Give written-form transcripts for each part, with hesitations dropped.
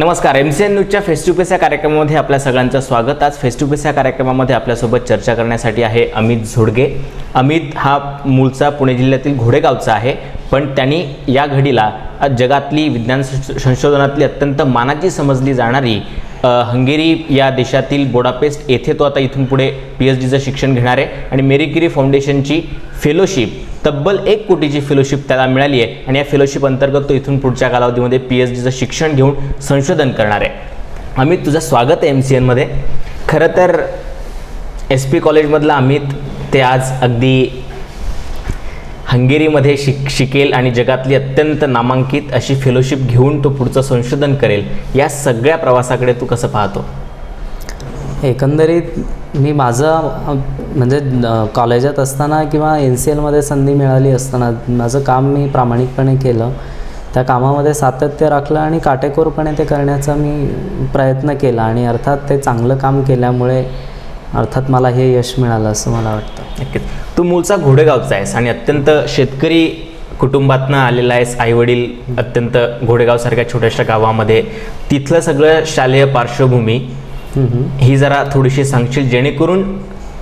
नमस्कार. MCN न्यूजच्या face to face या कार्यक्रमामध्ये आपल्या सगळ्यांचं स्वागत. आज फेस टू फेस या कार्यक्रमामध्ये आपल्यासोबत चर्चा करण्यासाठी आहे अमित झोडगे. अमित हा मूळचा पुणे जिल्ह्यातील घोडेगावचा आहे, पण त्यांनी या घडीला जगातली विज्ञान संशोधनातली अत्यंत मानाची समजली जाणारी हंगेरी या देशातील बुडापेस्ट येथे तो आता इथून पुढे PhDचं शिक्षण घेणार आहे आणि मेरी क्युरी फाउंडेशनची फेलोशिप तब्बल 1 कोटीची फेलोशिप त्याला मिळाली आहे आणि या फेलोशिप अंतर्गत तो इथून पुढच्या कालावधीमध्ये PhDचं शिक्षण घेऊन संशोधन करणार आहे. अमित, तुझं स्वागत आहे MCNमध्ये. खरं तर SP कॉलेजमधला अमित ते आज अगदी हंगेरीमध्ये शिकेल आणि जगातली अत्यंत नामांकित अशी फेलोशिप घेऊन तो पुढचं संशोधन करेल. या सगळ्या प्रवासाकडे तू कसं पाहतो? एकंदरीत मी माझं म्हणजे कॉलेजात असताना किंवा NCLमध्ये संधी मिळाली असताना माझं काम मी प्रामाणिकपणे केलं. त्या कामामध्ये सातत्य राखलं आणि काटेकोरपणे ते करण्याचा मी प्रयत्न केला आणि अर्थात ते चांगलं काम केल्यामुळे अर्थात मला हे यश मिळालं असं मला वाटतं. नक्कीच. तू मूळचा घोडेगावचा आहेस आणि अत्यंत शेतकरी कुटुंबातनं आलेला आहेस. आईवडील अत्यंत घोडेगावसारख्या छोट्याशा गावामध्ये. तिथलं सगळं शालेय पार्श्वभूमी ही जरा थोडीशी सांगशील, जेणेकरून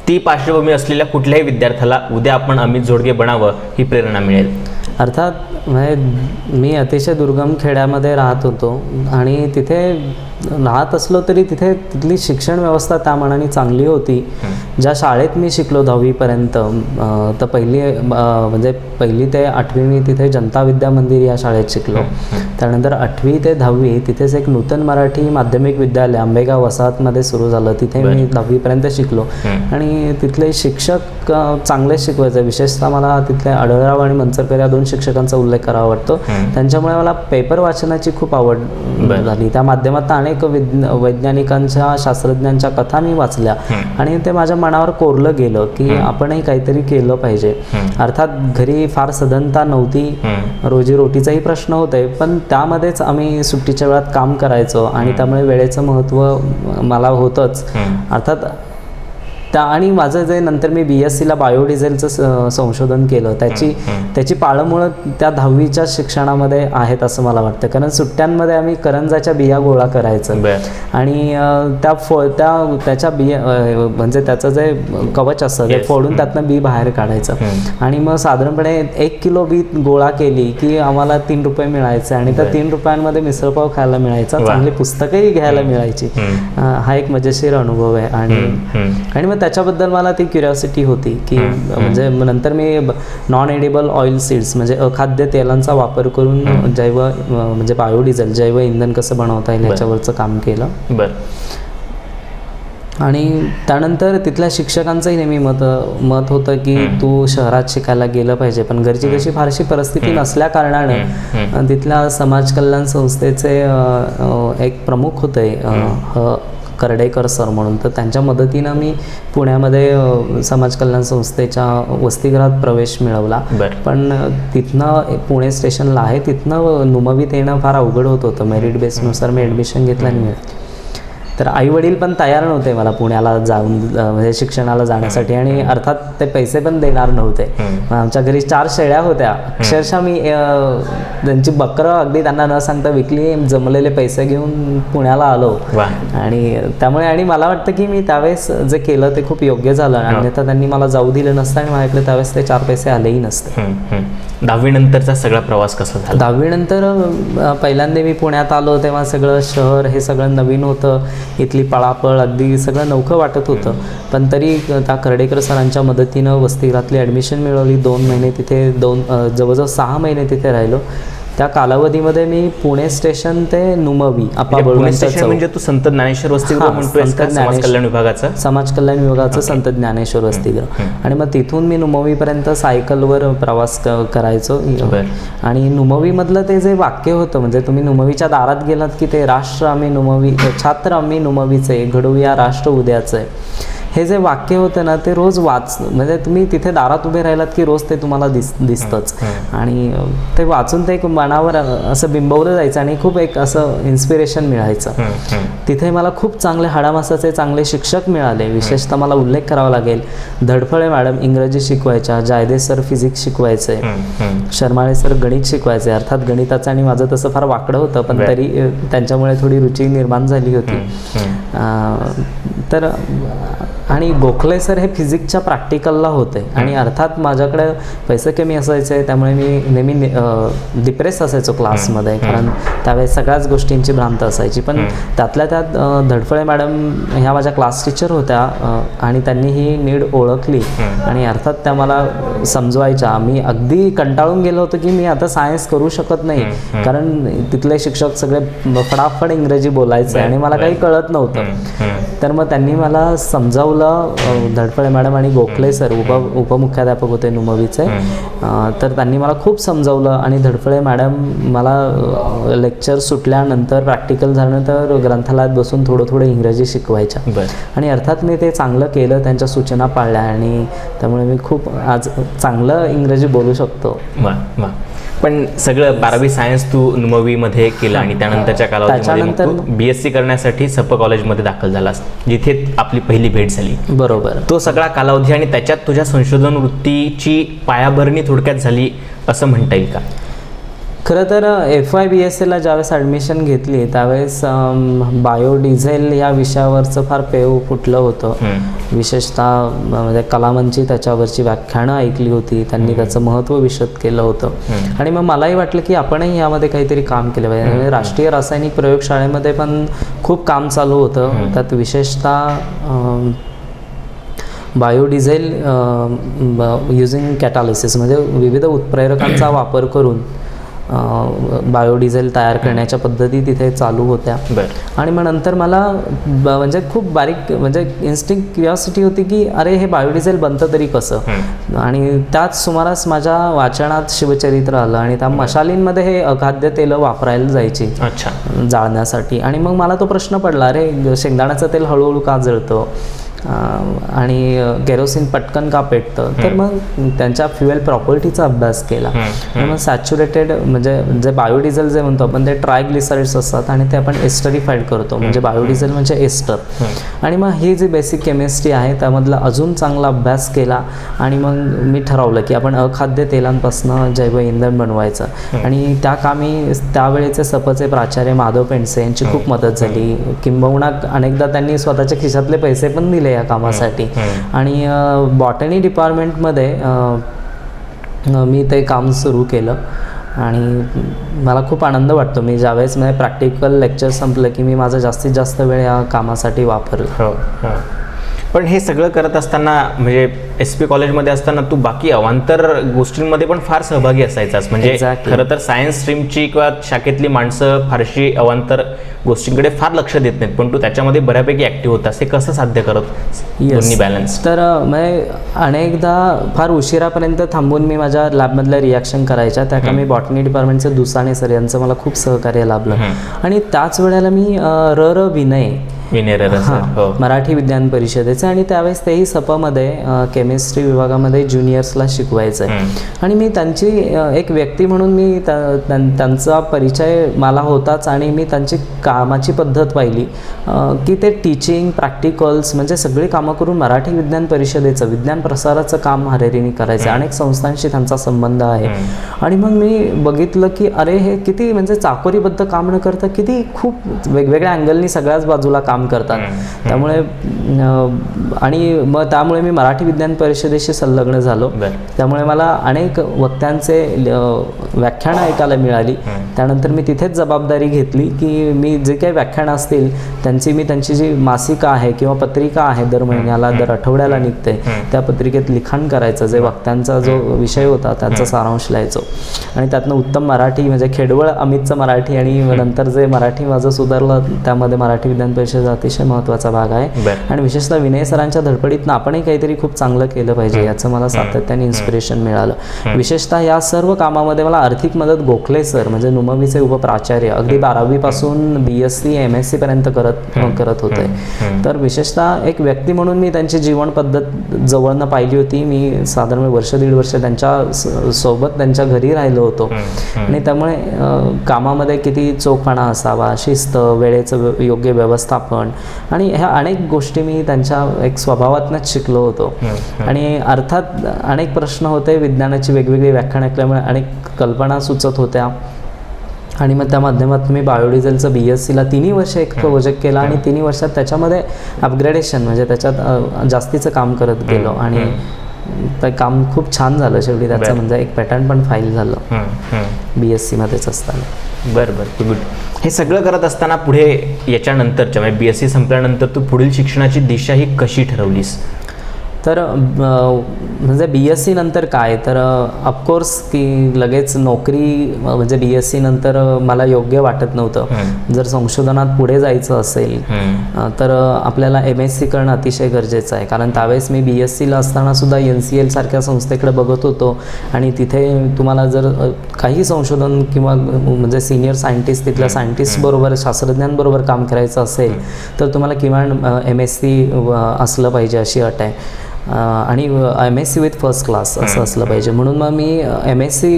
ती पार्श्वभूमी असलेल्या कुठल्याही विद्यार्थ्याला उद्या आपण अमित झोडगे बनावं ही प्रेरणा मिळेल. अर्थात म्हणजे मी अतिशय दुर्गम खेड्यामध्ये राहत होतो आणि तिथे राहत असलो तरी तिथली शिक्षण व्यवस्था त्या मानाने चांगली होती. ज्या शाळेत मी शिकलो 10वीपर्यंत, तर म्हणजे पहिली ते 8वी मी तिथे जनता विद्या मंदिर या शाळेत शिकलो. त्यानंतर 8वी ते 10वी तिथेच एक नूतन मराठी माध्यमिक विद्यालय आंबेगाव वसाहतमध्ये सुरू झालं. तिथे मी 10वीपर्यंत शिकलो आणि तिथले शिक्षक चांगले शिकवायचे. विशेषतः मला तिथले आढळराव आणि मंचरकर या 2 शिक्षकांचा उल्लेख करावा वाटतो. त्यांच्यामुळे मला पेपर वाचनाची खूप आवड झाली. त्या माध्यमातून अनेक वैज्ञानिकांच्या शास्त्रज्ञांच्या कथा मी वाचल्या आणि ते माझ्या मनावर कोरलं गेलं की आपणही काहीतरी केलं पाहिजे. अर्थात घरी फार सधनता नव्हती, रोजीरोटीचाही प्रश्न होते, पण त्यामध्येच आम्ही सुट्टीच्या वेळात काम करायचो आणि त्यामुळे वेळेचं महत्त्व मला होतंच. अर्थात आणि माझं जे नंतर मी BScला बायोडिझेलचं संशोधन केलं, त्याची पाळंमुळं त्या 10वीच्या शिक्षणामध्ये आहेत असं मला वाटतं. कारण सुट्ट्यांमध्ये आम्ही करंजाच्या बिया गोळा करायचं आणि त्याच्या बिया म्हणजे त्याचं जे कवच असतं ते फोडून त्यातनं बी बाहेर काढायचं आणि मग साधारणपणे 1 किलो बी गोळा केली की आम्हाला 3 रुपये मिळायचे आणि त्या 3 रुपयांमध्ये मिसळपाव खायला मिळायचा, चांगली पुस्तकंही घ्यायला मिळायची. हा एक मजेशीर अनुभव आहे आणि मग त्याच्याबद्दल मला ती क्युरिओसिटी होती की म्हणजे नंतर मी नॉन एडिबल ऑइल सीड्स म्हणजे अखाद्य तेलांचा वापर करून म्हणजे बायोडिझेल जैव इंधन कसं बनवता येईल याच्यावरचं काम केलं. आणि त्यानंतर तिथल्या शिक्षकांचंही नेहमी मत होतं की तू शहरात शिकायला गेलं पाहिजे, पण घरची कशी फारशी परिस्थिती नसल्या कारणानं तिथल्या समाज कल्याण संस्थेचे एक प्रमुख होते करडेकर सर म्हणून, तर त्यांच्या मदतीनं मी पुण्यामध्ये समाज कल्याण संस्थेच्या वसतिगृहात प्रवेश मिळवला. पण तिथनं पुणे स्टेशनला आहे, तिथनं नुमवीत येणं फार अवघड होत होतं. मेरिट बेसनुसार मी ॲडमिशन घेतलं आणि तर आईवडील पण तयार नव्हते मला पुण्याला जाऊन म्हणजे शिक्षणाला जाण्यासाठी आणि अर्थात ते पैसे पण देणार नव्हते. आमच्या घरी 4 शेळ्या होत्या. अक्षरशः मी त्यांची बकरं अगदी त्यांना न सांगता विकली, जमलेले पैसे घेऊन पुण्याला आलो. आणि त्यामुळे आणि मला वाटतं की मी त्यावेळेस जे केलं ते खूप योग्य झालं, अन्यथा त्यांनी मला जाऊ दिलं नसतं आणि माझ्याकडे त्यावेळेस ते 4 पैसे आलेही नसते. 10वी नंतरचा सगळा प्रवास कसा झाला? 10वी नंतर पहिल्यांदा मी पुण्यात आलो तेव्हा सगळं शहर हे सगळं नवीन होतं. इथली पळापळ अगदी सगळं नवखं वाटत होतं, पण तरी त्या करडेकर सरांच्या मदतीनं वसतिगृहातली ॲडमिशन मिळवली. 2 महिने तिथे जवळजवळ 6 महिने तिथे राहिलो. त्या कालावधीमध्ये मी पुणे स्टेशन ते नुमवी म्हणजे तू संत ज्ञानेश्वर वसतिगृह म्हणतोय, समाज कल्याण विभागाचं संत ज्ञानेश्वर वसतिगृह. आणि मग तिथून मी नुमवीपर्यंत सायकलवर प्रवास करायचो. आणि नुमवीमधलं ते जे वाक्य होतं म्हणजे तुम्ही नुमवीच्या दारात गेलात की ते छात्र आम्ही नुमवीचे घडवूया राष्ट्र उद्याचे, हे जे वाक्य होतं ना ते रोज म्हणजे तुम्ही तिथे दारात उभे राहिलात की रोज ते तुम्हाला दिसतंच. आणि ते वाचून ते एक मनावर असं बिंबवलं जायचं आणि खूप एक असं इन्स्पिरेशन मिळायचं. तिथे मला खूप चांगले हाडामासाचे चांगले शिक्षक मिळाले. विशेषतः मला उल्लेख करावा लागेल, धडफळे मॅडम इंग्रजी शिकवायच्या, जायदे सर फिजिक्स शिकवायचे, शर्माळे सर गणित शिकवायचे. अर्थात गणिताचं आणि माझं तसं फार वाकडं होतं, पण तरी त्यांच्यामुळे थोडी रुची निर्माण झाली होती. तर आणि गोखले सर हे फिजिक्सच्या प्रॅक्टिकलला होते. आणि अर्थात माझ्याकडे पैसे कमी असायचे, त्यामुळे मी नेहमी डिप्रेस असायचो क्लासमध्ये, कारण त्यावेळेस सगळ्याच गोष्टींची भ्रांत असायची. पण त्यातल्या त्यात धडफळे मॅडम ह्या माझ्या क्लास टीचर होत्या आणि त्यांनी ही नीड ओळखली आणि अर्थात त्या मला समजवायच्या. मी अगदी कंटाळून गेलो होतो की मी आता सायन्स करू शकत नाही, कारण तिथले शिक्षक सगळे फटाफट इंग्रजी बोलायचे आणि मला काही कळत नव्हतं. तर मग त्यांनी मला समजावलं, धडफळे मॅडम आणि गोखले सर उपमुख्याध्यापक होते नुमवीचे. तर त्यांनी मला खूप समजावलं आणि धडफळे मॅडम मला लेक्चर सुटल्यानंतर प्रॅक्टिकल झाल्यानंतर ग्रंथालयात बसून थोडं इंग्रजी शिकवायच्या. आणि अर्थात मी ते चांगलं केलं, त्यांच्या सूचना पाळल्या आणि त्यामुळे मी खूप आज चांगलं इंग्रजी बोलू शकतो. पण सगळं 12वी सायन्स तू नुमवीमध्ये केलं आणि त्यानंतरच्या कालावधीमध्ये BSc करण्यासाठी सप कॉलेजमध्ये दाखल झालास, जिथे आपली पहिली भेट झाली. बरोबर. तो सगळा कालावधी आणि त्याच्यात तुझ्या संशोधन वृत्तीची पायाभरणी थोडक्यात झाली असं म्हणता येईल का? खरं तर FY BScला ज्यावेळेस ॲडमिशन घेतली त्यावेळेस बायोडिझेल या विषयावरचं फार पेव फुटलं होतं. विशेषतः म्हणजे कलामांची त्याच्यावरची व्याख्यानं ऐकली होती, त्यांनी त्याचं महत्त्व विशद केलं होतं. आणि मग मलाही वाटलं की आपणही यामध्ये काहीतरी काम केलं पाहिजे. म्हणजे राष्ट्रीय रासायनिक प्रयोगशाळेमध्ये पण खूप काम चालू होतं. त्यात विशेषतः बायोडिझेल युझिंग कॅटालिसिस म्हणजे विविध उत्प्रेरकांचा वापर करून बायोडिझेल तयार करण्याच्या पद्धती तिथे चालू होत्या. आणि मग नंतर मला म्हणजे खूप बारीक म्हणजे इन्स्टिंक्ट क्युरिओसिटी होती की अरे हे बायोडिझेल बनतं तरी कसं. आणि त्याच सुमारास माझ्या वाचनात शिवचरित्र आलं आणि त्या मशालींमध्ये हे अखाद्य तेलं वापरायला जायची जाळण्यासाठी. आणि मग मला तो प्रश्न पडला, अरे शेंगदाण्याचं तेल हळूहळू का जळतं आणि केरोसिन पटकन का पेटतं. तर मग त्यांच्या फ्युएल प्रॉपर्टीचा अभ्यास केला. मग सॅच्युरेटेड म्हणजे जे बायोडिझेल जे म्हणतो आपण ते ट्रायग्लिसराइड्स असतात आणि ते आपण एस्टरिफाईड करतो, म्हणजे बायोडिझेल म्हणजे एस्टर. आणि मग ही जी बेसिक केमिस्ट्री आहे त्यामधला अजून चांगला अभ्यास केला आणि मग मी ठरवलं की आपण अखाद्य तेलांपासून जैव इंधन बनवायचं. आणि त्या कामी त्यावेळेचे सपचे प्राचार्य माधव पेंडसे यांची खूप मदत झाली. किंबहुना अनेकदा त्यांनी स्वतःच्या खिशातले पैसे पण दिले या कामासाठी. आणि बॉटनी डिपार्टमेंटमध्ये मी ते काम सुरू केलं आणि मला खूप आनंद वाटतो. मी ज्यावेळेस माझे प्रॅक्टिकल लेक्चर संपलं की मी माझा जास्तीत जास्त वेळ या कामासाठी वापरला. पण हे सगळं करत असताना म्हणजे SP कॉलेजमध्ये असताना तू बाकी अवांतर गोष्टींमध्ये पण फार सहभागी असायचास. म्हणजे खरं तर सायन्स स्ट्रीमची किंवा शाखेतली माणसं फारशी अवांतर गोष्टींकडे फार लक्ष देत नाहीत, पण तू त्याच्यामध्ये बऱ्यापैकी ऍक्टिव्ह होतास. हे कसं साध्य करत दोन्ही बॅलन्स? तर म्हणजे अनेकदा फार उशिरापर्यंत थांबून मी माझ्या लॅबमधल्या रिॲक्शन करायच्या. त्या का मी बॉटनी डिपार्टमेंटचे दुसाणे सर यांचं मला खूप सहकार्य लाभलं. आणि त्याच वेळेला मी विनय मराठी विज्ञान परिषदेचे आणि त्यावेळेस तेही सपामध्ये केमिस्ट्री विभागामध्ये ज्युनियर्सला शिकवायचं आहे. आणि मी त्यांची एक व्यक्ती म्हणून मी त्यांचा परिचय मला होताच आणि मी त्यांची कामाची पद्धत पाहिली की ते टीचिंग प्रॅक्टिकल्स म्हणजे सगळी कामं करून मराठी विज्ञान परिषदेचं विज्ञान प्रसाराचं काम हरेरीने करायचं. अनेक संस्थांशी त्यांचा संबंध आहे. आणि मग मी बघितलं की अरे हे किती म्हणजे चाकोरीबद्ध काम न करता किती खूप वेगवेगळ्या अँगलनी सगळ्याच बाजूला काम करतात. त्यामुळे आणि मग त्यामुळे मी मराठी विज्ञान परिषदेशी संलग्न झालो. त्यामुळे मला अनेक वक्त्यांचे व्याख्यानं ऐकायला मिळाली. त्यानंतर मी तिथेच जबाबदारी घेतली की मी जे काही व्याख्यानं असतील त्यांची जी मासिका आहे किंवा पत्रिका आहे दर महिन्याला दर आठवड्याला निघते त्या पत्रिकेत लिखाण करायचं. जे वक्त्यांचा जो विषय होता त्याचा सारांश लिहायचो आणि त्यातनं उत्तम मराठी म्हणजे खेडवळ अमितचं मराठी आणि नंतर जे मराठी माझं सुधारलं त्यामध्ये मराठी विज्ञान परिषद माझा अतिशय महत्त्वाचा भाग आहे. बरं. आणि विशेषतः विनय सरांच्या धडपडीतनं आपणही काहीतरी खूप चांगलं केलं पाहिजे याचं मला सातत्याने इन्स्पिरेशन मिळालं. विशेषतः या सर्व कामामध्ये मला आर्थिक मदत गोखले सर म्हणजे नुमवीचे उपप्राचार्य अगदी 12वी पासून BSc MSc पर्यंत करत होते. तर विशेषतः एक व्यक्ती म्हणून मी त्यांची जीवन पद्धत जवळनं पाहिली होती. मी साधारण वर्ष दीड वर्ष त्यांच्या सोबत त्यांच्या घरी राहिलो होतो. आणि त्यामुळे कामामध्ये किती चोखपणा असावा, शिस्त, वेळेचं योग्य व्यवस्थापन आणि ह्या अनेक गोष्टी मी त्यांच्या एक स्वभावातनंच शिकलो होतो. आणि अर्थात अनेक प्रश्न होते, विज्ञानाची वेगवेगळी व्याख्यान ऐकल्यामुळे अनेक कल्पना सुचत होत्या. आणि मग त्या माध्यमात मी बायोडिझेलचं BScला 3 वर्ष एक प्रोजेक्ट केला आणि 3 वर्षात त्याच्यामध्ये अपग्रेडेशन म्हणजे त्याच्यात जास्तीचं काम करत गेलो आणि ते काम खूप छान झालं. शेवटी त्याचं म्हणजे एक पॅटर्न पण फाईल झालं BScमध्येच असताना. बरं गुड. हे सगळं करत असताना पुढे याच्यानंतरच्या म्हणजे BSc संपल्यानंतर तू पुढील शिक्षणाची दिशा ही कशी ठरवलीस? तर म्हणजे BSc नंतर काय तर ऑफकोर्स की लगेच नोकरी म्हणजे BSc नंतर मला योग्य वाटत नव्हतं. जर संशोधनात पुढे जायचं असेल तर आपल्याला MSc करणं अतिशय गरजेचं आहे. कारण त्यावेळेस मी BScला असताना सुद्धा NCL सारख्या संस्थेकडे बघत होतो आणि तिथे तुम्हाला जर काही संशोधन किंवा म्हणजे सिनियर सायंटिस्ट तिथल्या सायंटिस्टबरोबर शास्त्रज्ञांबरोबर काम करायचं असेल तर तुम्हाला किमान MSc असलं पाहिजे अशी अट आहे. आणि MSc विथ फर्स्ट क्लास असं असलं पाहिजे. म्हणून मग मी MSc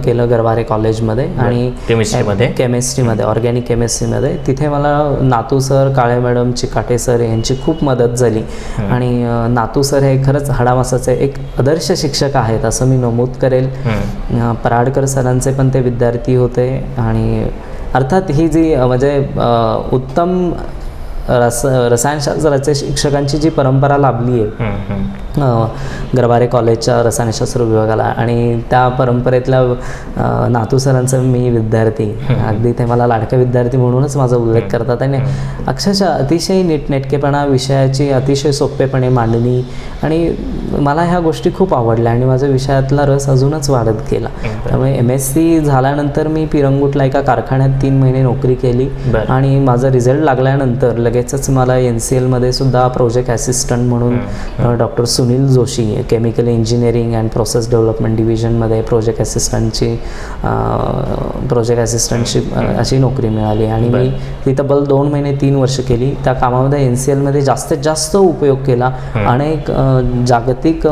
केलं गरवारे कॉलेजमध्ये आणि केमिस्ट्रीमध्ये ऑर्गॅनिक केमिस्ट्रीमध्ये. तिथे मला नातू सर, काळे मॅडम, चिकाटे सर यांची खूप मदत झाली. आणि नातू सर हे खरंच हाडामासाचे एक आदर्श शिक्षक आहेत असं मी नमूद करेल. पराडकर सरांचे पण ते विद्यार्थी होते. आणि अर्थात ही जी म्हणजे उत्तम रसायनशास्त्राच्या शिक्षकांची जी परंपरा लाभली आहे गरवारे कॉलेजच्या रसायनशास्त्र विभागाला आणि त्या परंपरेतल्या नातू सरांचं मी विद्यार्थी अगदी ते मला लाडका विद्यार्थी म्हणूनच माझा उल्लेख करतात. आणि अक्षरशः अतिशय नीटनेटकेपणा, विषयाची अतिशय सोपेपणे मांडणी आणि मला ह्या गोष्टी खूप आवडल्या आणि माझ्या विषयातला रस अजूनच वाढत गेला. त्यामुळे MSc झाल्यानंतर मी पिरंगुटला एका कारखान्यात 3 महिने नोकरी केली आणि माझा रिझल्ट लागल्यानंतर लगेचच मला NCLमध्ये सुद्धा प्रोजेक्ट असिस्टंट म्हणून doctor Sunil Joshi chemical engineering and process development डिव्हिजनमध्ये प्रोजेक्ट असिस्टंटशिप अशी नोकरी मिळाली. आणि मी ती तब्बल 2 महिने 3 वर्ष केली. त्या कामामध्ये NCLमध्ये जास्तीत जास्त उपयोग केला. अनेक जागतिक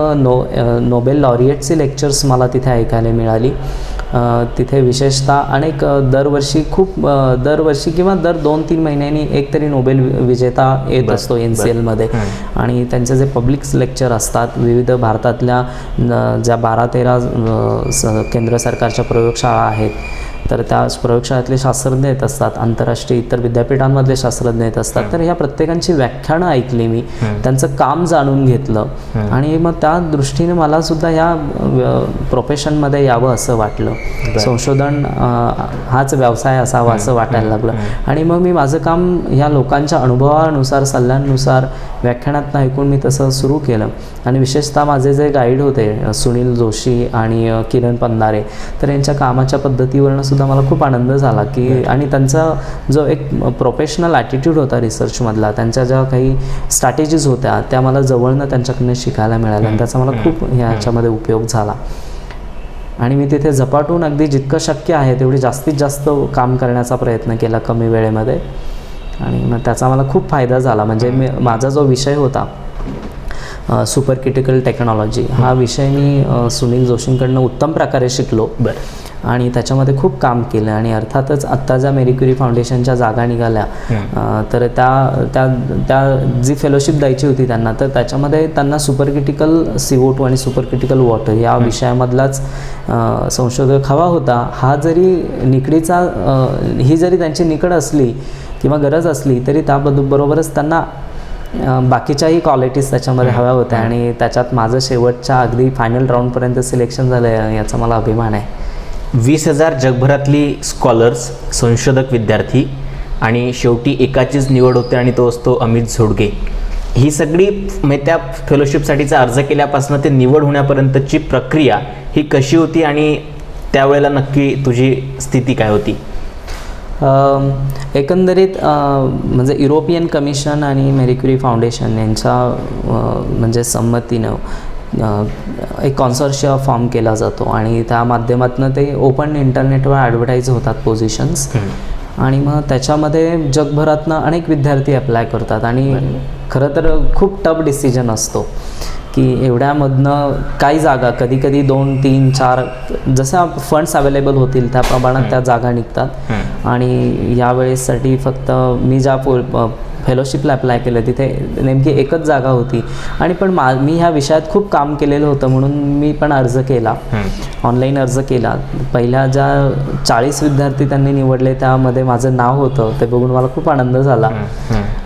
नोबेल लॉरिएटची लेक्चर्स मला तिथे ऐकायला मिळाली. तिथे विशेषतः अनेक दरवर्षी किंवा दर 2-3 महिन्यांनी एक तरी नोबेल विजेता येत असतो NCLमध्ये. आणि त्यांचे जे पब्लिक लेक्चर असतात विविध भारतातल्या ज्या 12-13 केंद्र सरकारच्या प्रयोगशाळा आहेत तर त्या प्रयोगशाळेतले शास्त्रज्ञ येत असतात, आंतरराष्ट्रीय इतर विद्यापीठांमधले शास्त्रज्ञ येत असतात. तर ह्या प्रत्येकांची व्याख्यानं ऐकली मी, त्यांचं काम जाणून घेतलं आणि मग त्या दृष्टीने मला सुद्धा ह्या प्रोफेशनमध्ये यावं असं वाटलं. संशोधन हाच व्यवसाय असावा असं वाटायला लागलं. आणि मग मी माझं काम ह्या लोकांच्या अनुभवानुसार, सल्ल्यांनुसार, व्याख्यानातनं ऐकून मी तसं सुरू केलं. आणि विशेषतः माझे जे गाईड होते सुनील जोशी आणि किरण पंधारे, तर यांच्या कामाच्या पद्धतीवरनं सुद्धा मला खूप आनंद झाला की आणि त्यांचा जो एक प्रोफेशनल ॲटिट्यूड होता रिसर्चमधला, त्यांच्या ज्या काही स्ट्रॅटेजीज होत्या त्या मला जवळनं त्यांच्याकडनं शिकायला मिळाल्या आणि त्याचा मला खूप ह्याच्यामध्ये उपयोग झाला. आणि मी तिथे झपाटून अगदी जितकं शक्य आहे तेवढी जास्तीत जास्त काम करण्याचा प्रयत्न केला कमी वेळेमध्ये आणि मग त्याचा मला खूप फायदा झाला. म्हणजे माझा जो विषय होता सुपर क्रिटिकल टेक्नॉलॉजी हा विषय मी सुनील जोशींकडनं उत्तम प्रकारे शिकलो आणि त्याच्यामध्ये खूप काम केलं. आणि अर्थातच आत्ता ज्या मेरी क्युरी फाउंडेशनच्या जागा निघाल्या तर त्या जी फेलोशिप द्यायची होती त्यांना, तर त्याच्यामध्ये त्यांना सुपर क्रिटिकल CO2 आणि सुपर क्रिटिकल वॉटर या विषयामधलाच संशोधक हवा होता. हा जरी ही जरी त्यांची निकड असली किंवा गरज असली तरी त्याबरोबरच त्यांना बाकीच्याही क्वालिटीज त्याच्यामध्ये हव्या होत्या आणि त्याच्यात माझं शेवटच्या अगदी फायनल राऊंडपर्यंत सिलेक्शन झालं याचा मला अभिमान आहे. 20,000 जगभरातली स्कॉलर्स, संशोधक, विद्यार्थी आणि शेवटी एकाचीच निवड होते आणि तो असतो अमित झोडगे. ही सगळी त्या फेलोशिपसाठीचा अर्ज केल्यापासून ते निवड होण्यापर्यंतची प्रक्रिया ही कशी होती आणि त्यावेळेला नक्की तुझी स्थिती काय होती? एकंदरीत म्हणजे युरोपियन कमिशन आणि मेरी क्युरी फाउंडेशन यांच्या म्हणजे संमतीनं एक कॉन्सोर्शिया फॉर्म केला जातो आणि त्या माध्यमातून ते ओपन इंटरनेटवर ॲडव्हर्टाईज होतात पोझिशन्स आणि मग त्याच्यामध्ये जगभरातनं अनेक विद्यार्थी अप्लाय करतात आणि खरं तर खूप टफ डिसिजन असतो की एवढ्यामधनं काही जागा कधी कधी 2, 3, 4 जसं फंड्स अवेलेबल होतील त्या प्रमाणात त्या जागा निघतात आणि यावेळेससाठी फक्त मी ज्या फेलोशिपला अप्लाय केलं तिथे नेमकी एकच जागा होती आणि पण मी ह्या विषयात खूप काम केलेलं होतं म्हणून मी पण अर्ज केला, ऑनलाईन अर्ज केला. पहिल्या ज्या 40 विद्यार्थी त्यांनी निवडले त्यामध्ये माझं नाव होतं. ते बघून मला खूप आनंद झाला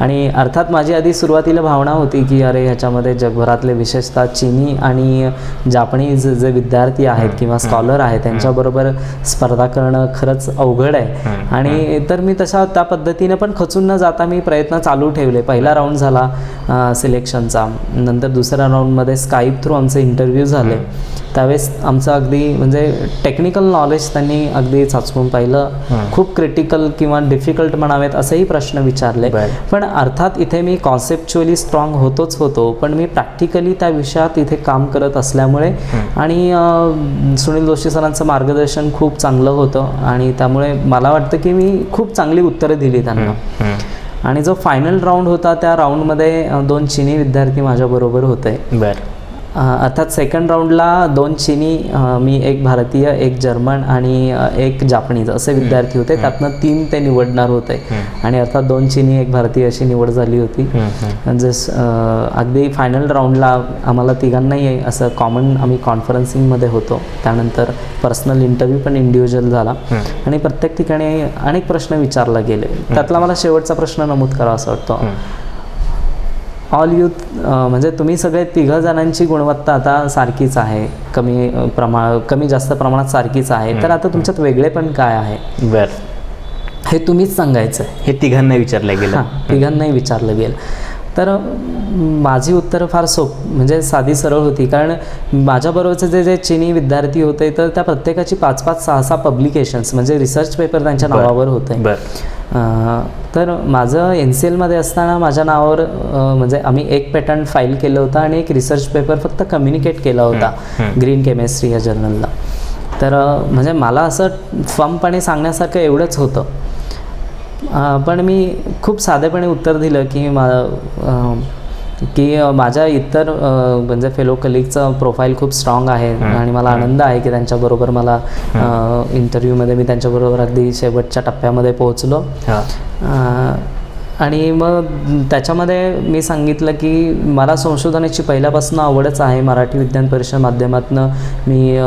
आणि अर्थात माझी आधी सुरुवातीला भावना होती की अरे ह्याच्यामध्ये जगभरातले विशेषतः चीनी आणि जापनीज जे विद्यार्थी आहेत किंवा स्कॉलर आहेत त्यांच्याबरोबर स्पर्धा करणं खरंच अवघड आहे आणि तर मी त्या पद्धतीने पण खचून न जाता मी प्रयत्न चालू ठेवले. पहिला राऊंड झाला सिलेक्शनचा, नंतर दुसऱ्या राऊंडमध्ये स्काईप थ्रू आमचे इंटरव्ह्यू झाले. त्यावेळेस आमचं अगदी म्हणजे टेक्निकल नॉलेज त्यांनी अगदी चाचपून पाहिलं. खूप क्रिटिकल किंवा डिफिकल्ट म्हणावेत असेही प्रश्न विचारले. पण अर्थात इथे मी कॉन्सेप्च्युअली स्ट्रॉंग होतो पण मी प्रॅक्टिकली त्या विषयात इथे काम करत असल्यामुळे आणि सुनील जोशी सरांचं मार्गदर्शन खूप चांगलं होतं आणि त्यामुळे मला वाटतं की मी खूप चांगली उत्तरं दिली त्यांना. आणि जो फायनल राऊंड होता त्या राऊंडमध्ये 2 चीनी विद्यार्थी माझ्याबरोबर होते. अर्थात सेकंड राऊंडला 2 चीनी, मी एक भारतीय, एक जर्मन आणि एक जापनीज असे विद्यार्थी होते. त्यातनं 3 ते निवडणार होते आणि अर्थात 2 चीनी, एक भारतीय अशी निवड झाली होती. अगदी फायनल राऊंडला आम्हाला तिघांनाही असं कॉमन आम्ही कॉन्फरन्सिंगमध्ये होतो. त्यानंतर पर्सनल इंटरव्ह्यू पण इंडिव्हिज्युअल झाला आणि प्रत्येक ठिकाणी अनेक प्रश्न विचारले गेले. त्यातला मला शेवटचा प्रश्न नमूद करावा असं वाटतं. ऑल यूथ म्हणजे तुम्ही सगळे 3 जणांची गुणवत्ता आता सारखीच आहे, कमी जास्त प्रमाणात सारखीच आहे, तर आता तुमच्यात वेगळेपण काय आहे हे तुम्हीच सांगायचं आहे. हे तिघांना विचारलं गेलं. तिघांनाही विचारलं गेलं. तर माझी उत्तरं फार म्हणजे साधी सरळ होती. कारण माझ्याबरोबरचे जे चीनी विद्यार्थी होते तर त्या प्रत्येकाची 5-5, 6-6 पब्लिकेशन्स म्हणजे रिसर्च पेपर त्यांच्या नावावर होते. तर माझं NCLमध्ये असताना माझ्या नावावर म्हणजे आम्ही एक पेटंट फाईल केलं होतं आणि एक रिसर्च पेपर फक्त कम्युनिकेट केला होता ग्रीन केमिस्ट्री या जर्नलला. तर म्हणजे मला असं फर्मपणे सांगण्यासारखं एवढंच होतं. पण मी खूप साधेपणे उत्तर दिलं की माझ्या इतर म्हणजे फेलो कलिगचं प्रोफाईल खूप स्ट्रॉंग आहे आणि मला आनंद आहे की त्यांच्याबरोबर मला इंटरव्ह्यूमध्ये मी त्यांच्याबरोबर अगदी शेवटच्या टप्प्यामध्ये पोहोचलो. आणि मग त्याच्यामध्ये मी सांगितलं की मला संशोधनाची पहिल्यापासून आवडच आहे. मराठी विज्ञान परिषद माध्यमातून मी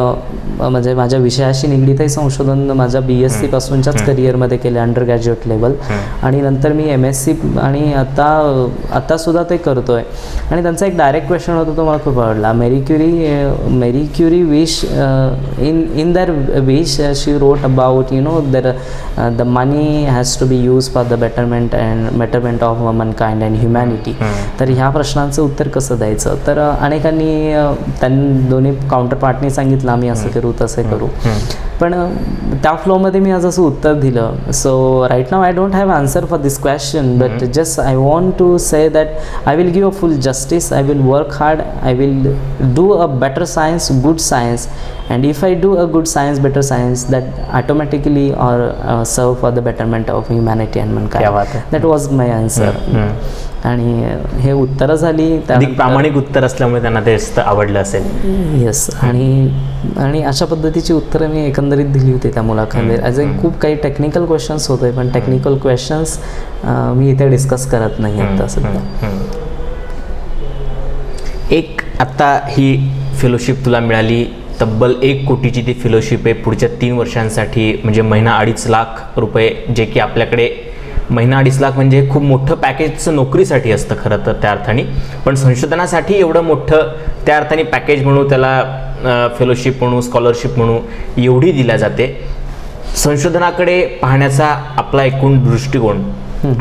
म्हणजे माझ्या विषयाशी निगडीतही संशोधन माझ्या BSc पासूनच्याच करिअरमध्ये केले अंडर ग्रॅज्युएट लेवल आणि नंतर मी MSc आणि आत्तासुद्धा ते करतो आहे. आणि त्यांचा एक डायरेक्ट क्वेश्चन होता तो मला खूप आवडला. Marie Curie wish in her wish she wrote about the money has to be use for the betterment of womankind and humanity. तर ह्या प्रश्नांचं उत्तर कसं द्यायचं. तर अनेकांनी दोन्ही काउंटर पार्टनी सांगितलं आम्ही असं करू तसे करू. पण त्या फ्लोमध्ये मी आज असं उत्तर दिलं. So right now I don't have answer for this question but just I want to say that I will give a full justice. I will work hard. I will do a better science, good science. And if I do a good science, better science, that automatically or serve for the betterment of humanity and mankind. That was my answer. आणि हे उत्तरं झाली. अधिक प्रामाणिक उत्तर असल्यामुळे त्यांना ते आवडलं असेल. येस. आणि अशा पद्धतीची उत्तरं मी एकंदरीत दिली होती त्या मुलाखतीत. ॲज ए खूप काही टेक्निकल क्वेश्चन्स होते पण टेक्निकल क्वेश्चन्स मी इथे डिस्कस करत नाही आता सध्या. एक आता ही फेलोशिप तुला मिळाली, तब्बल 1 कोटीची ती फेलोशिप आहे पुढच्या 3 वर्षांसाठी. म्हणजे महिना 2.5 लाख रुपये, जे की आपल्याकडे महिना 2.5 लाख म्हणजे खूप मोठं पॅकेजचं नोकरीसाठी असतं खरं तर त्या अर्थाने. पण संशोधनासाठी एवढं मोठं त्या अर्थाने पॅकेज म्हणू, त्याला फेलोशिप म्हणू, स्कॉलरशिप म्हणू, एवढी दिल्या जाते. संशोधनाकडे पाहण्याचा आपला एकूण दृष्टिकोन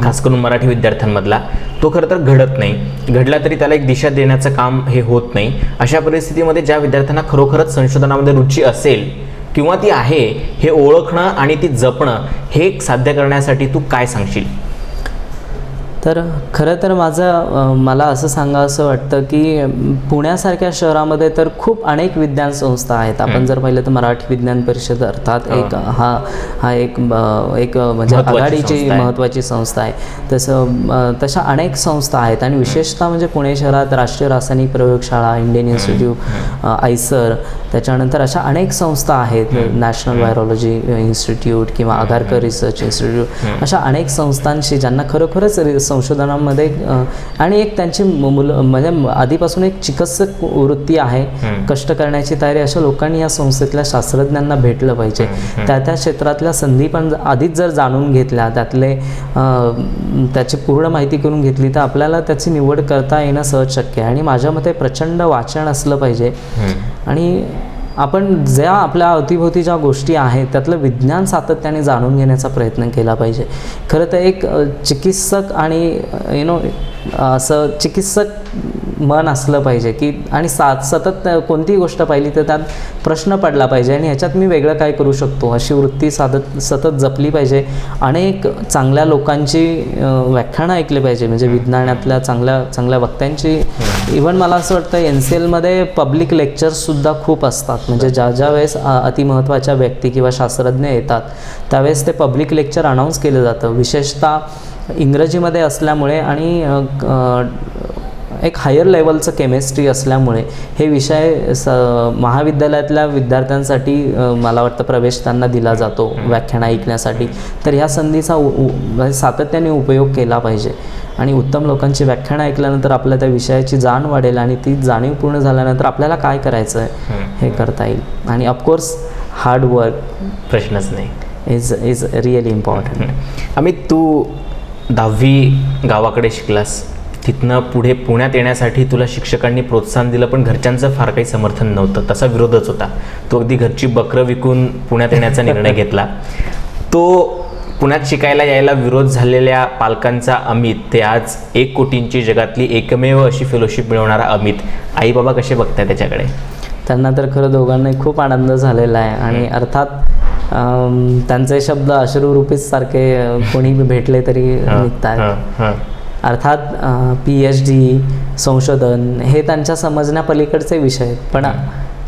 खास करून मराठी विद्यार्थ्यांमधला तो खरं तर घडत नाही. घडला तरी त्याला एक दिशा देण्याचं काम हे होत नाही. अशा परिस्थितीमध्ये ज्या विद्यार्थ्यांना खरोखरच संशोधनामध्ये रुची असेल किंवा ती आहे हे ओळखणं आणि ती जपणं हे साध्य करण्यासाठी तू काय सांगशील? तर खरं तर मला असं सांगावंसं वाटतं की पुण्यासारख्या शहरामध्ये तर खूप अनेक विज्ञान संस्था आहेत. आपण जर पाहिलं तर मराठी विज्ञान परिषद अर्थात एक हा एक म्हणजे आघाडीची महत्त्वाची संस्था आहे. तशा अनेक संस्था आहेत आणि विशेषतः म्हणजे पुणे शहरात राष्ट्रीय रासायनिक प्रयोगशाळा, इंडियन इन्स्टिट्यूट, आयसर, त्याच्यानंतर अशा अनेक संस्था आहेत, नॅशनल व्हायरोलॉजी इन्स्टिट्यूट किंवा आघारकर रिसर्च इन्स्टिट्यूट, अशा अनेक संस्थांशी ज्यांना खरोखरच संशोधनामध्ये आणि एक त्यांची म्हणजे आधीपासून एक चिकित्सक वृत्ती आहे, कष्ट करण्याची तयारी, अशा लोकांनी या संस्थेतल्या शास्त्रज्ञांना भेटलं पाहिजे. त्या क्षेत्रातल्या संधी पण आधीच जर जाणून घेतल्या, त्याची पूर्ण माहिती करून घेतली तर आपल्याला त्याची निवड करता येणं सहज शक्य आहे. आणि माझ्या मते प्रचंड वाचन असलं पाहिजे आणि आपण ज्या आपल्या अवतीभोवती ज्या गोष्टी आहेत त्यातलं विज्ञान सातत्याने जाणून घेण्याचा प्रयत्न केला पाहिजे. खरं तर एक चिकित्सक आणि असं चिकित्सक मन असलं पाहिजे की आणि सतत कोणतीही गोष्ट पाहिली तर त्यात प्रश्न पडला पाहिजे आणि ह्याच्यात मी वेगळं काय करू शकतो अशी वृत्ती सतत जपली पाहिजे. अनेक चांगल्या लोकांची व्याख्यानं ऐकली पाहिजे, म्हणजे विज्ञानातल्या चांगल्या वक्त्यांची. इव्हन मला असं वाटतं NCLमध्ये पब्लिक लेक्चर्ससुद्धा खूप असतात, म्हणजे ज्या वेळेस अतिमहत्त्वाच्या व्यक्ती किंवा शास्त्रज्ञ येतात त्यावेळेस ते पब्लिक लेक्चर अनाऊन्स केलं जातं, विशेषतः इंग्रजीमध्ये असल्यामुळे आणि एक हायर लेवलचं केमिस्ट्री असल्यामुळे हे विषय महाविद्यालयातल्या विद्यार्थ्यांसाठी मला वाटतं प्रवेश त्यांना दिला जातो व्याख्यान ऐकण्यासाठी. तर ह्या संधीचा सातत्याने उपयोग केला पाहिजे आणि उत्तम लोकांची व्याख्यानं ऐकल्यानंतर आपल्या त्या विषयाची जाण वाढेल आणि ती जाणीव पूर्ण झाल्यानंतर आपल्याला काय करायचं आहे हे करता येईल. आणि ऑफकोर्स हार्डवर्क प्रश्नच नाही इज रिअली इम्पॉर्टंट. अमित, तू 10वी गावाकडे शिकलास, तिथनं पुढे पुण्यात येण्यासाठी तुला शिक्षकांनी प्रोत्साहन दिलं, पण घरच्यांचं फार काही समर्थन नव्हतं, तसा विरोधच होता. तो अगदी घरची बकरं विकून पुण्यात येण्याचा निर्णय घेतला. तो पुण्यात शिकायला यायला विरोध झालेल्या पालकांचा अमित ते आज 1 कोटींची जगातली एकमेव अशी फेलोशिप मिळवणारा अमित. आई बाबा कसे बघताय त्याच्याकडे? त्यांना तर खरं दोघांनाही खूप आनंद झालेला आहे आणि अर्थात त्यांचे शब्द अश्रुरूपीच सारखे कोणी भेटले तरी निघतात. अर्थात PhD संशोधन हे त्यांच्या समजण्यापलीकडचे विषय आहेत, पण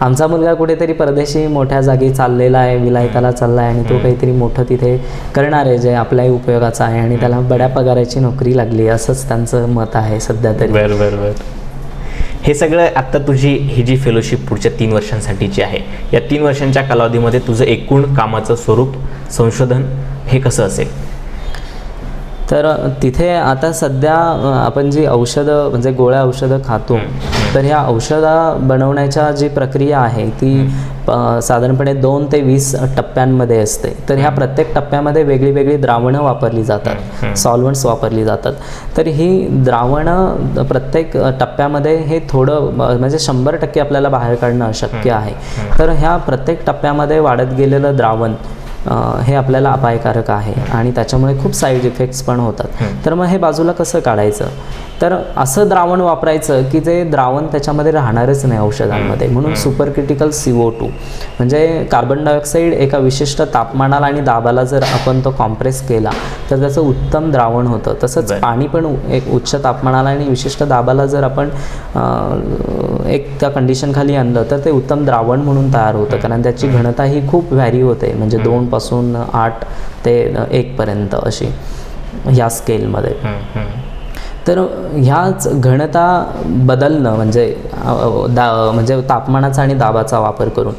आमचा मुलगा कुठेतरी परदेशी मोठ्या जागी चाललेला आहे, विलायताला चालला आहे आणि तो काहीतरी मोठं तिथे करणार आहे जे आपल्याही उपयोगाचं आहे आणि त्याला बड्या पगाराची नोकरी लागली, असंच त्यांचं मत आहे सध्या तरी. बरं. हे सगळं आत्ता तुझी ही जी फेलोशिप पुढच्या 3 वर्षांसाठीची आहे, या 3 वर्षांच्या कालावधीमध्ये तुझं एकूण कामाचं स्वरूप, संशोधन हे कसं असेल? तर तिथे आता सध्या आपण जी औषधं म्हणजे गोळ्या औषधं खातो, तर ह्या औषधं बनवण्याच्या जी प्रक्रिया आहे ती साधारणपणे 2 ते 20 टप्प्यांमध्ये असते. तर ह्या प्रत्येक टप्प्यामध्ये वेगळी द्रावणं वापरली जातात, सॉल्वंट्स वापरली जातात. तर ही द्रावणं प्रत्येक टप्प्यामध्ये हे थोडं म्हणजे 100% आपल्याला बाहेर काढणं अशक्य आहे. तर ह्या प्रत्येक टप्प्यामध्ये वाढत गेलेलं द्रावण हे आपल्याला अपायकारक आहे आणि त्याच्यामुळे खूप साईड इफेक्ट्स पण होतात. तर मग हे बाजूला कसं काढायचं? तर असं द्रावण वापरायचं की जे द्रावण त्याच्यामध्ये राहणारच नाही औषधांमध्ये, म्हणून सुपर क्रिटिकल CO2 म्हणजे कार्बन डायऑक्साईड एका विशिष्ट तापमानाला आणि दाबाला जर आपण तो कॉम्प्रेस केला तर त्याचं उत्तम द्रावण होतं. तसंच पाणी पण एक उच्च तापमानाला आणि विशिष्ट दाबाला जर आपण एक त्या कंडिशनखाली आणलं तर ते उत्तम द्रावण म्हणून तयार होतं, कारण त्याची घनता ही खूप व्हॅरी होते, म्हणजे 2 पासून 8 ते 1 पर्यंत अशी ह्या स्केलमध्ये. तर ह्याच घनता बदलणं म्हणजे तापमानाचा आणि दाबाचा वापर करून,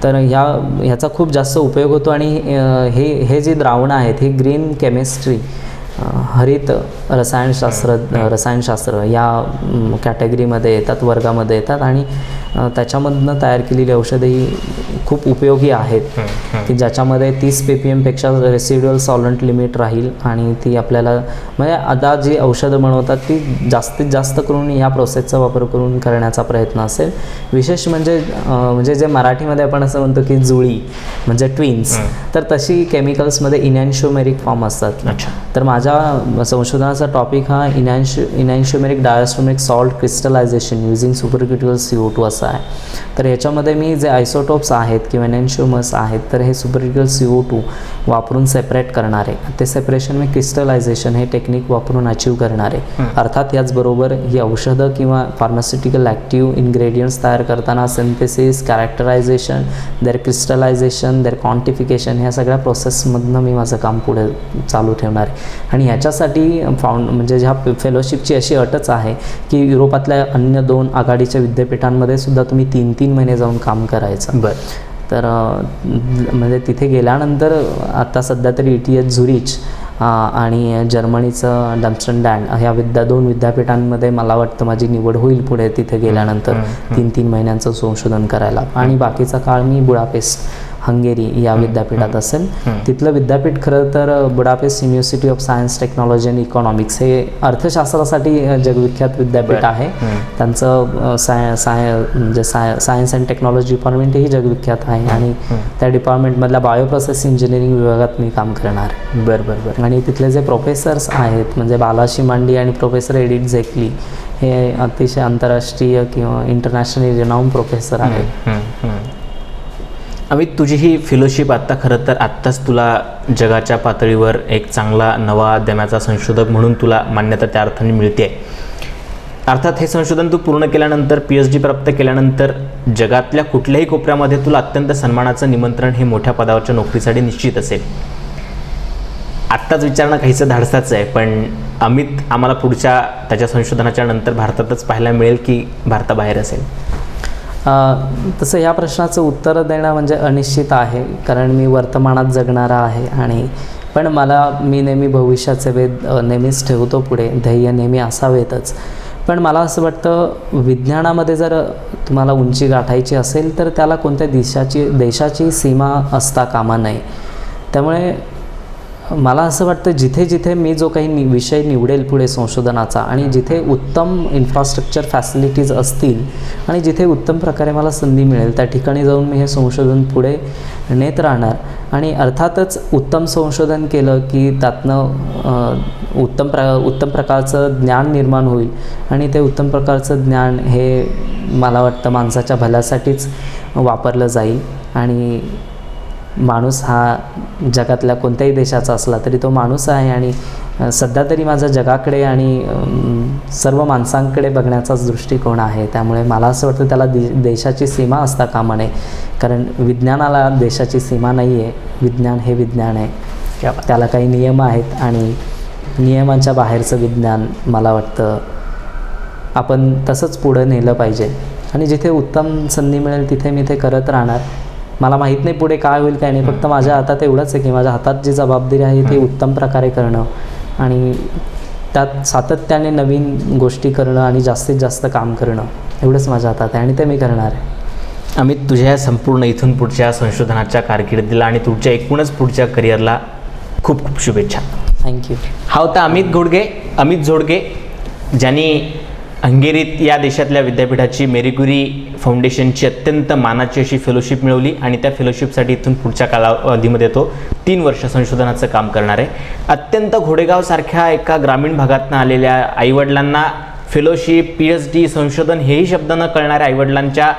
तर ह्याचा खूप जास्त उपयोग होतो. आणि हे जी द्रावणं आहेत ही ग्रीन केमिस्ट्री, हरित रसायनशास्त्र या कॅटेगरीमध्ये येतात, वर्गामध्ये येतात आणि त्याच्यामधनं तयार केलेली औषधं ही खूप उपयोगी आहेत की ज्याच्यामध्ये 30 ppm पेक्षा रेसिड्युअल सॉल्वंट लिमिट राहील आणि ती आपल्याला म्हणजे आता जी औषधं बनवतात ती जास्तीत जास्त करून या प्रोसेसचा वापर करून करण्याचा प्रयत्न असेल. विशेष म्हणजे जे मराठीमध्ये आपण असं म्हणतो की जुळी म्हणजे ट्विन्स, तर तशी केमिकल्समध्ये इनॅन्शिओमेरिक फॉर्म असतात. तर माझ्या संशोधनाचा टॉपिक हा enantiomeric diastereomeric salt crystallization using supercritical CO2 असा महत्त्वाचं आहे. तर ह्याच्यामध्ये मी जे आयसोटोप्स आहेत किंवा एनेन्शिओमर्स आहेत तर हे सुपरक्रिटिकल CO2 वापरून सेपरेट करणार आहे. ते सेपरेशन मी क्रिस्टलायझेशन हे टेक्निक वापरून अचीव करणार आहे. अर्थात याचबरोबर ही औषधं किंवा फार्मास्युटिकल ॲक्टिव्ह इन्ग्रेडियंट्स तयार करताना synthesis, characterization, their crystallization, their quantification ह्या सगळ्या प्रोसेसमधनं मी माझं काम पुढे चालू ठेवणार आहे. आणि ह्याच्यासाठी म्हणजे ह्या फेलोशिपची अशी अटच आहे की युरोपातल्या अन्य 2 आघाडीच्या विद्यापीठांमध्ये सुद्धा तुम्ही 3-3 महिने जाऊन काम करायचं. तर म्हणजे तिथे गेल्यानंतर आता सध्या तरी ETH झुरिच आणि जर्मनीचं डम्स्टरडॅम ह्या 2 विद्यापीठांमध्ये मला वाटतं माझी निवड होईल पुढे तिथे गेल्यानंतर 3-3 महिन्यांचं संशोधन करायला. आणि बाकीचा काळ मी बुडापेस्ट हंगेरी या विद्यापीठात असेल. तिथलं विद्यापीठ खरं तर Budapest university of science, technology and economics हे अर्थशास्त्रासाठी जगविख्यात विद्यापीठ आहे. त्यांचं म्हणजे सायन्स अँड टेक्नॉलॉजी डिपार्टमेंट ही जगविख्यात आहे आणि त्या डिपार्टमेंटमधल्या बायोप्रोसेस इंजिनिअरिंग विभागात मी काम करणार. बरं. आणि तिथले जे प्रोफेसर्स आहेत म्हणजे बाला शिमांडी आणि प्रोफेसर एडिथ झेकली हे अतिशय आंतरराष्ट्रीय किंवा इंटरनॅशनली रिनाऊंड प्रोफेसर आहेत. अमित, तुझी ही फेलोशिप आत्ता खरं तर आत्ताच तुला जगाच्या पातळीवर एक चांगला नवा दम्याचा संशोधक म्हणून तुला मान्यता त्या अर्थाने मिळते. अर्थात हे संशोधन तू पूर्ण केल्यानंतर PhD प्राप्त केल्यानंतर जगातल्या कुठल्याही कोपऱ्यामध्ये तुला अत्यंत सन्मानाचं निमंत्रण हे मोठ्या पदावरच्या नोकरीसाठी निश्चित असेल. आत्ताच विचारणं काहीसं धाडसाचं आहे, पण अमित आम्हाला पुढच्या त्याच्या संशोधनाच्या नंतर भारतातच पाहायला मिळेल की भारताबाहेर असेल? तसं या प्रश्नाचं उत्तर देणं म्हणजे अनिश्चित आहे, कारण मी वर्तमानात जगणारा आहे. पण मी नेहमी भविष्याचे वेध नेहमीच ठेवतो पुढे, ध्येय नेहमी असावेतच. पण मला असं वाटतं विज्ञानामध्ये जर तुम्हाला उंची गाठायची असेल तर त्याला कोणत्या देशाची सीमा असता कामा नये. त्यामुळे मला असं वाटतं जिथे जिथे मी जो काही विषय निवडेल पुढे संशोधनाचा आणि जिथे उत्तम इन्फ्रास्ट्रक्चर फॅसिलिटीज असतील आणि जिथे उत्तम प्रकारे मला संधी मिळेल त्या ठिकाणी जाऊन मी हे संशोधन पुढे नेत राहणार. आणि अर्थातच उत्तम संशोधन केलं की त्यातनं उत्तम प्रकारचं ज्ञान निर्माण होईल आणि ते उत्तम प्रकारचं ज्ञान हे मला वाटतं माणसाच्या भल्यासाठीच वापरलं जाईल. आणि माणूस हा जगातल्या कोणत्याही देशाचा असला तरी तो माणूस आहे आणि सध्या तरी माझा जगाकडे आणि सर्व माणसांकडे बघण्याचाच दृष्टिकोन आहे. त्यामुळे मला असं वाटतं त्याला देशाची सीमा असता कामा नये, कारण विज्ञानाला देशाची सीमा नाही आहे. विज्ञान हे विज्ञान आहे, त्याला काही नियम आहेत आणि नियमांच्या बाहेरचं विज्ञान मला वाटतं आपण तसंच पुढं नेलं पाहिजे. आणि जिथे उत्तम संधी मिळेल तिथे मी ते करत राहणार. मला माहीत नाही पुढे काय होईल काय नाही, फक्त माझ्या हातात एवढंच आहे की माझ्या हातात जी जबाबदारी आहे ती उत्तम प्रकारे करणं आणि त्यात सातत्याने नवीन गोष्टी करणं आणि जास्तीत जास्त काम करणं एवढंच माझ्या हातात आहे आणि ते मी करणार आहे. अमित, तुझ्या संपूर्ण इथून पुढच्या संशोधनाच्या कारकिर्दीला आणि तुमच्या एकूणच पुढच्या करिअरला खूप खूप शुभेच्छा. थँक्यू. हा होता अमित झोडगे, ज्यांनी हंगेरीत या देशातल्या विद्यापीठाची मेरी क्युरी फाउंडेशनची अत्यंत मानाची अशी फेलोशिप मिळवली आणि त्या फेलोशिपसाठी इथून पुढच्या कालावधीमध्ये तो 3 वर्ष संशोधनाचं काम करणार आहे. अत्यंत घोडेगावसारख्या एका ग्रामीण भागातून आलेल्या आईवडिलांना फेलोशिप, PhD, संशोधन हेही शब्द न कळणाऱ्या आईवडिलांच्या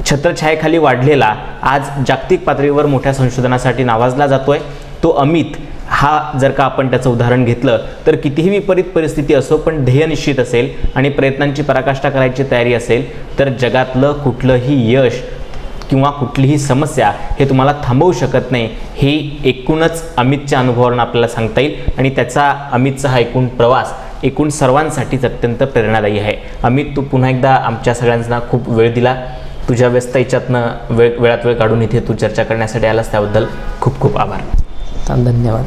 छत्रछायेखाली वाढलेला आज जागतिक पातळीवर मोठ्या संशोधनासाठी नावाजला जातोय तो अमित हा जर का आपण त्याचं उदाहरण घेतलं तर कितीही विपरीत परिस्थिती असो पण ध्येय निश्चित असेल आणि प्रयत्नांची पराकाष्ठा करायची तयारी असेल तर जगातलं कुठलंही यश किंवा कुठलीही समस्या हे तुम्हाला थांबवू शकत नाही. ही एकूणच अमितच्या अनुभवावरून आपल्याला सांगता येईल आणि अमितचा हा एकूण प्रवास एकूण सर्वांसाठीच अत्यंत प्रेरणादायी आहे. अमित, तू पुन्हा एकदा आमच्या सगळ्यांना खूप वेळ दिला. तुझ्या व्यस्त याच्यातनं वेळात वेळ काढून इथे तू चर्चा करण्यासाठी आलास त्याबद्दल खूप खूप आभार. धन्यवाद.